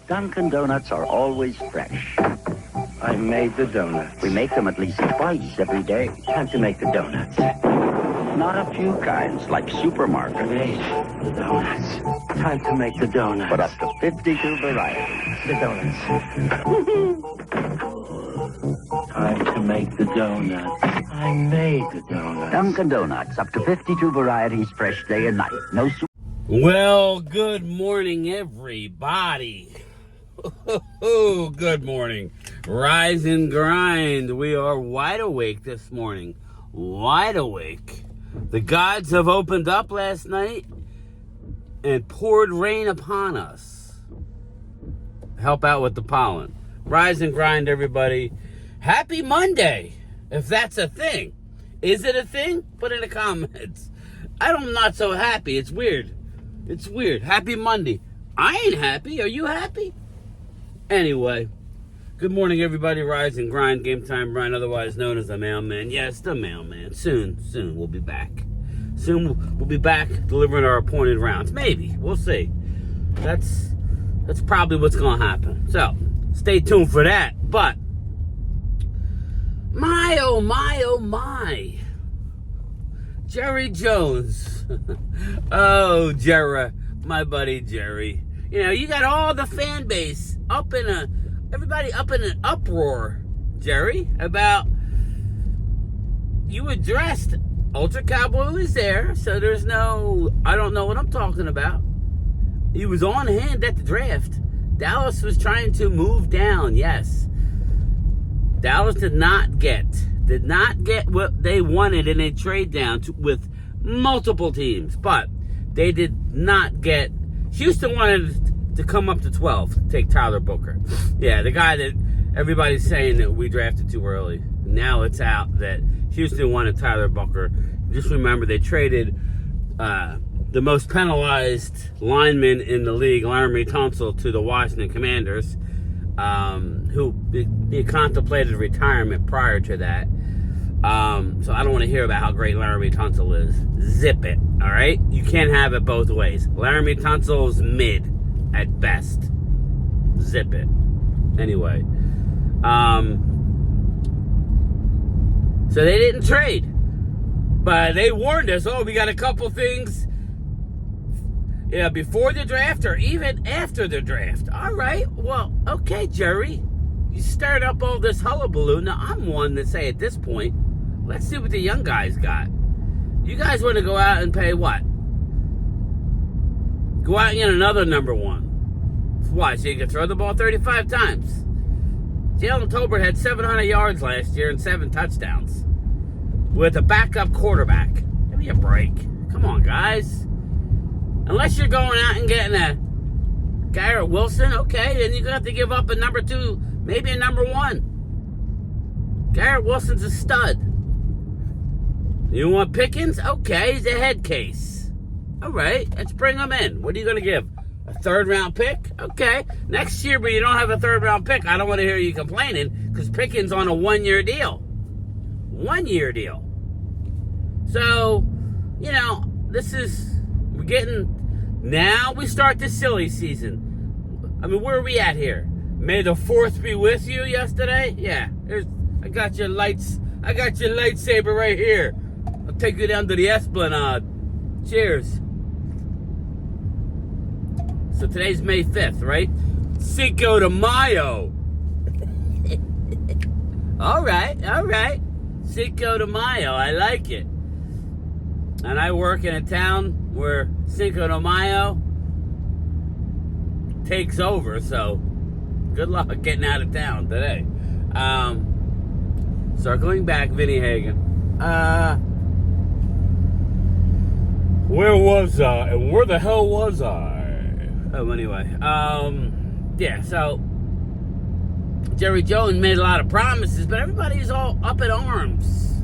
Dunkin' Donuts are always fresh. I made the donuts. We make them at least twice every day. Time to make the donuts. Not a few kinds, like supermarket. Made the donuts. Time to make the donuts. But up to 52 varieties. The donuts. Time to make the donuts. I made the donuts. Dunkin' Donuts, up to 52 varieties, fresh day and night. No Well, good morning, everybody. Good morning. Rise and grind. We are wide awake this morning. Wide awake. The gods have opened up last night and poured rain upon us. Help out with the pollen. Rise and grind, everybody. Happy Monday, if that's a thing. Is it a thing? Put in the comments. I'm not so happy. It's weird. It's weird. Happy Monday. I ain't happy. Are you happy? Anyway, good morning, everybody. Rise and grind. Game time, Brian, otherwise known as the mailman. Yes, the mailman. Soon we'll be back. Soon we'll be back delivering our appointed rounds. Maybe. We'll see. That's probably what's going to happen. So, stay tuned for that. But, my, oh, my, oh, my. Jerry Jones. Oh, Jerry. My buddy Jerry. You know, you got all the fan base everybody up in an uproar, Jerry, about you addressed Ultra Cowboy was there, so there's no, I don't know what I'm talking about. He was on hand at the draft. Dallas was trying to move down, yes. Dallas did not get what they wanted in a trade down with multiple teams, but they did not get. Houston wanted to come up to 12, take Tyler Booker. Yeah, the guy that everybody's saying that we drafted too early. Now it's out that Houston wanted Tyler Booker. Just remember, they traded the most penalized lineman in the league, Laremy Tunsil, to the Washington Commanders, who he contemplated retirement prior to that. So I don't want to hear about how great Laremy Tunsil is. Zip it, all right? You can't have it both ways. Laremy Tunsil's mid at best. Zip it. Anyway. So they didn't trade. But they warned us, we got a couple things before the draft or even after the draft. All right, well, okay, Jerry. You stirred up all this hullabaloo. Now, I'm one to say at this point, let's see what the young guys got. You guys want to go out and pay what? Go out and get another number one. Why? So you can throw the ball 35 times. Jalen Tolbert had 700 yards last year and 7 touchdowns with a backup quarterback. Give me a break. Come on, guys. Unless you're going out and getting a Garrett Wilson, okay, then you're going to have to give up a number 2, maybe a number 1. Garrett Wilson's a stud. You want Pickens? Okay, he's a head case. All right, let's bring him in. What are you going to give? A third-round pick? Okay. Next year, but you don't have a third-round pick, I don't want to hear you complaining because Pickens on a 1-year deal. 1-year deal. So, now we start the silly season. I mean, where are we at here? May the 4th be with you yesterday? Yeah. I got your lightsaber right here. I'll take you down to the Esplanade. Cheers. So today's May 5th, right? Cinco de Mayo. All right. Cinco de Mayo, I like it. And I work in a town where Cinco de Mayo takes over, so good luck getting out of town today. Circling back, Vinny Hagen. Where was I? And where the hell was I? Oh, anyway. So Jerry Jones made a lot of promises, but everybody's all up in arms.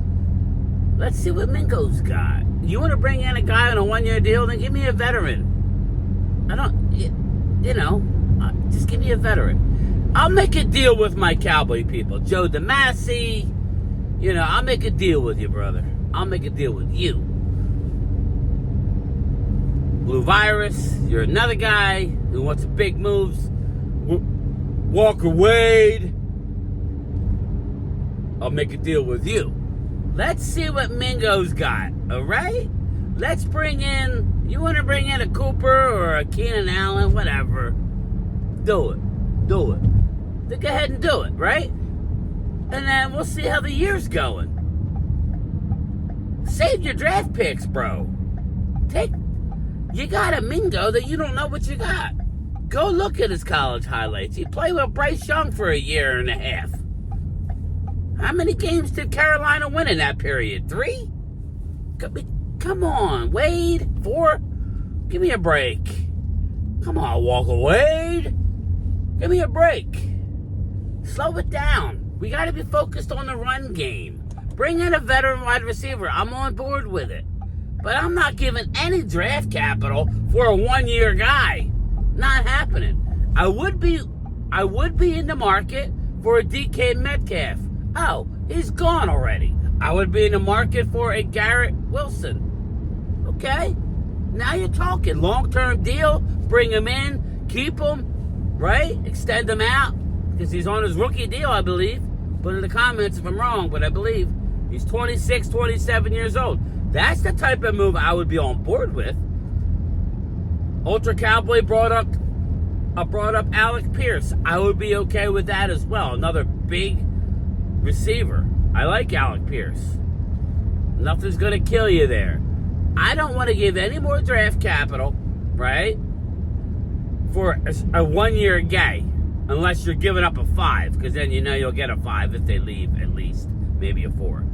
Let's see what Mingo's got. You want to bring in a guy on a 1-year deal? Then give me a veteran. Just give me a veteran. I'll make a deal with my Cowboy people. Joe DeMasi, I'll make a deal with you, brother. I'll make a deal with you. Blue Virus, you're another guy who wants big moves. Walker Wade, I'll make a deal with you. Let's see what Mingo's got, all right? Let's bring in, you want to bring in a Cooper or a Keenan Allen, whatever. Do it. Then go ahead and do it, right? And then we'll see how the year's going. Save your draft picks, bro. You got a Mingo that you don't know what you got. Go look at his college highlights. He played with Bryce Young for a year and a half. How many games did Carolina win in that period? 3? Come on, Wade. 4? Give me a break. Come on, Walker Wade. Give me a break. Slow it down. We got to be focused on the run game. Bring in a veteran wide receiver. I'm on board with it. But I'm not giving any draft capital for a one-year guy. Not happening. I would be in the market for a DK Metcalf. Oh, he's gone already. I would be in the market for a Garrett Wilson. Okay? Now you're talking. Long-term deal. Bring him in. Keep him. Right? Extend him out. Because he's on his rookie deal, I believe. Put in the comments if I'm wrong, but I believe he's 26, 27 years old. That's the type of move I would be on board with. Ultra Cowboy brought up Alec Pierce. I would be okay with that as well. Another big receiver. I like Alec Pierce. Nothing's going to kill you there. I don't want to give any more draft capital, right, for a one-year guy, unless you're giving up a 5, because then you know you'll get a 5 if they leave, at least. Maybe a 4.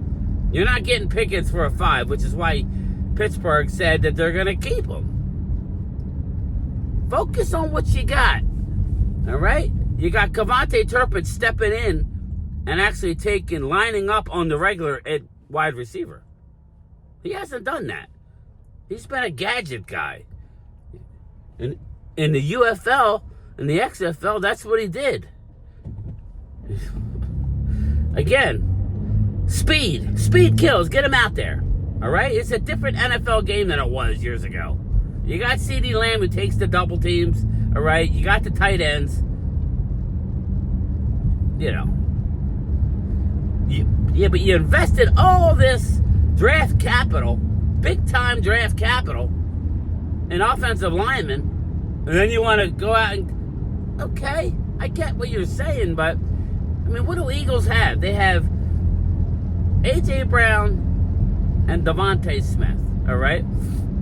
You're not getting Pickens for a 5, which is why Pittsburgh said that they're going to keep him. Focus on what you got, all right? You got Kevontae Turpin stepping in and actually lining up on the regular at wide receiver. He hasn't done that. He's been a gadget guy. In the UFL and the XFL, that's what he did. Again, speed. Speed kills. Get him out there, all right? It's a different NFL game than it was years ago. You got CeeDee Lamb who takes the double teams, all right? You got the tight ends. You know. But you invested all this draft capital, big-time draft capital, in offensive linemen, and then you want to go out and... Okay, I get what you're saying, but... I mean, what do Eagles have? They have A.J. Brown and Devontae Smith, all right?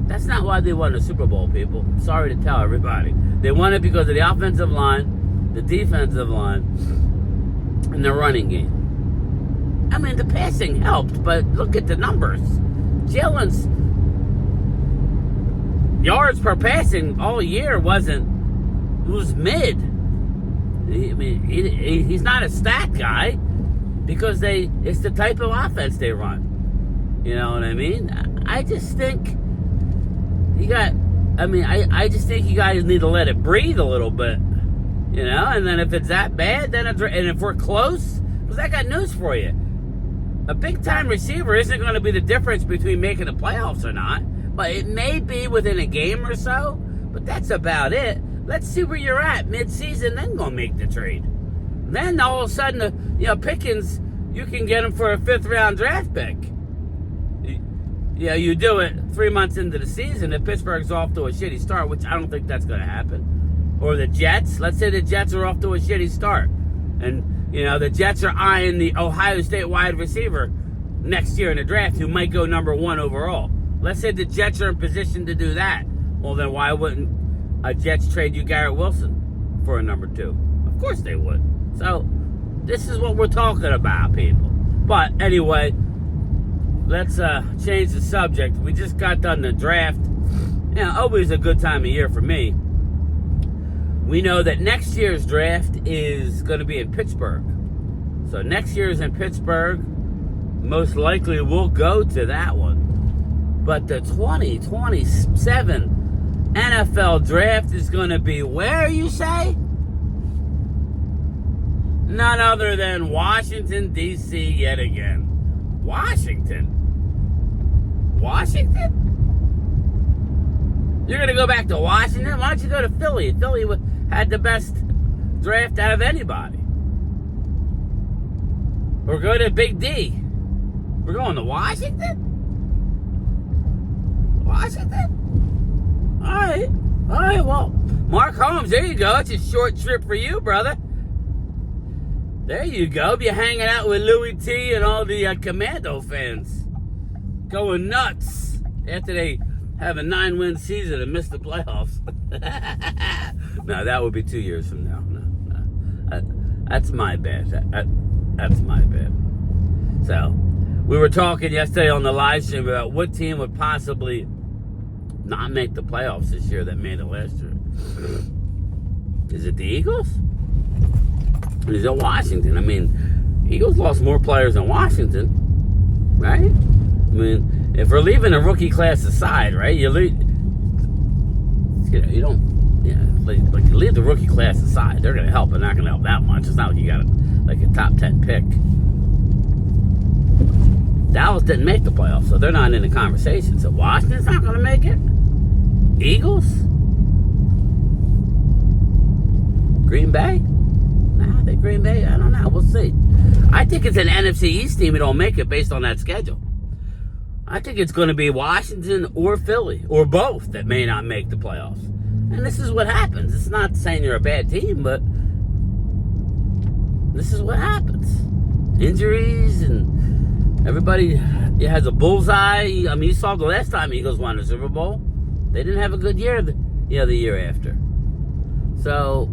That's not why they won the Super Bowl, people. I'm sorry to tell everybody. They won it because of the offensive line, the defensive line, and the running game. I mean, the passing helped, but look at the numbers. Jalen's yards per passing all year was mid. He's not a stat guy because it's the type of offense they run. You know what I mean? I just think I just think you guys need to let it breathe a little bit. You know, and then if it's that bad, and if we're close, because I got news for you. A big-time receiver isn't going to be the difference between making the playoffs or not. But it may be within a game or so. But that's about it. Let's see where you're at mid-season, then go make the trade. Then all of a sudden, Pickens, you can get him for a 5th-round draft pick. You do it 3 months into the season if Pittsburgh's off to a shitty start, which I don't think that's going to happen. Or the Jets. Let's say the Jets are off to a shitty start. And, the Jets are eyeing the Ohio State wide receiver next year in the draft who might go number 1 overall. Let's say the Jets are in position to do that. Well, then why wouldn't a Jets trade you Garrett Wilson for a number 2? Of course they would. So, this is what we're talking about, people. But, anyway, let's change the subject. We just got done the draft. Always a good time of year for me. We know that next year's draft is going to be in Pittsburgh. So next year's in Pittsburgh. Most likely we'll go to that one. But the 2027 NFL draft is going to be where, you say? None other than Washington, D.C. yet again. Washington? You're going to go back to Washington? Why don't you go to Philly? Philly had the best draft out of anybody. We're going to Big D. We're going to Washington? Washington? All right, well, Mark Holmes, there you go. It's a short trip for you, brother. There you go. Be hanging out with Louis T and all the Commando fans. Going nuts after they have a 9-win season and miss the playoffs. No, that would be 2 years from now. No. That's my bad. That's my bad. So, we were talking yesterday on the live stream about what team would possibly not make the playoffs this year that made it last year. Is it the Eagles? Or is it Washington? I mean, Eagles lost more players than Washington, right? I mean, if we're leaving the rookie class aside, right? You don't, like you leave the rookie class aside. They're going to help, but not going to help that much. It's not like you got a top 10 pick. Dallas didn't make the playoffs, so they're not in the conversation. So Washington's not going to make it. Eagles? Green Bay? Nah, I think Green Bay, I don't know. We'll see. I think it's an NFC East team that don't make it based on that schedule. I think it's going to be Washington or Philly, or both, that may not make the playoffs. And this is what happens. It's not saying you're a bad team, but this is what happens. Injuries and everybody has a bullseye. I mean, you saw the last time Eagles won the Super Bowl. They didn't have a good year the year after. So,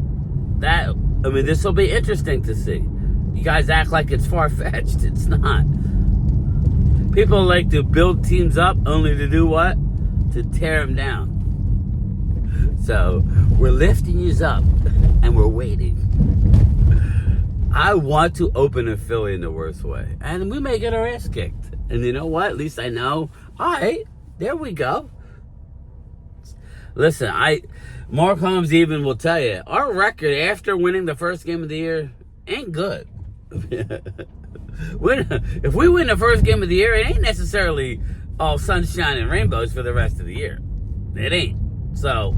this will be interesting to see. You guys act like it's far-fetched. It's not. People like to build teams up only to do what? To tear them down. So, we're lifting you up, and we're waiting. I want to open a Philly in the worst way. And we may get our ass kicked. And you know what? At least I know. All right, there we go. Listen, Mark Holmes even will tell you, our record after winning the first game of the year ain't good. If we win the first game of the year, it ain't necessarily all sunshine and rainbows for the rest of the year. It ain't. So,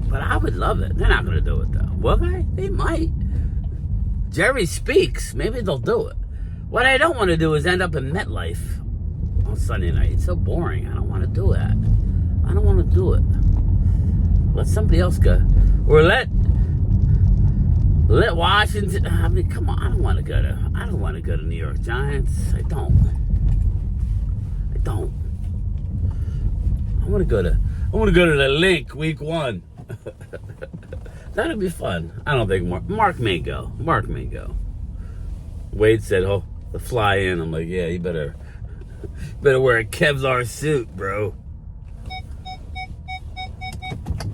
but I would love it. They're not going to do it, though. Will they? They might. Jerry speaks. Maybe they'll do it. What I don't want to do is end up in MetLife on Sunday night. It's so boring. I don't want to do that. I don't want to do it. Let somebody else go. Or let Washington. I mean, come on. I don't want to go to New York Giants. I don't. I want to go to the Link week 1. That'll be fun. I don't think Mark may go. Wade said, "Oh, the fly in." I'm like, "Yeah, you better wear a Kevlar suit, bro."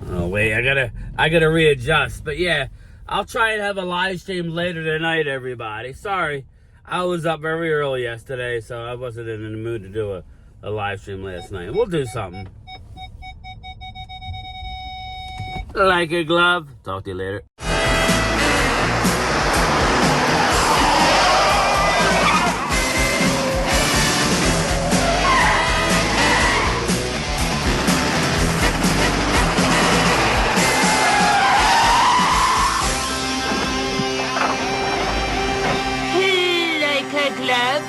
Oh wait, I gotta readjust. But yeah, I'll try and have a live stream later tonight, everybody. Sorry, I was up very early yesterday, so I wasn't in the mood to do a live stream last night. We'll do something. Like a glove. Talk to you later. Like a glove.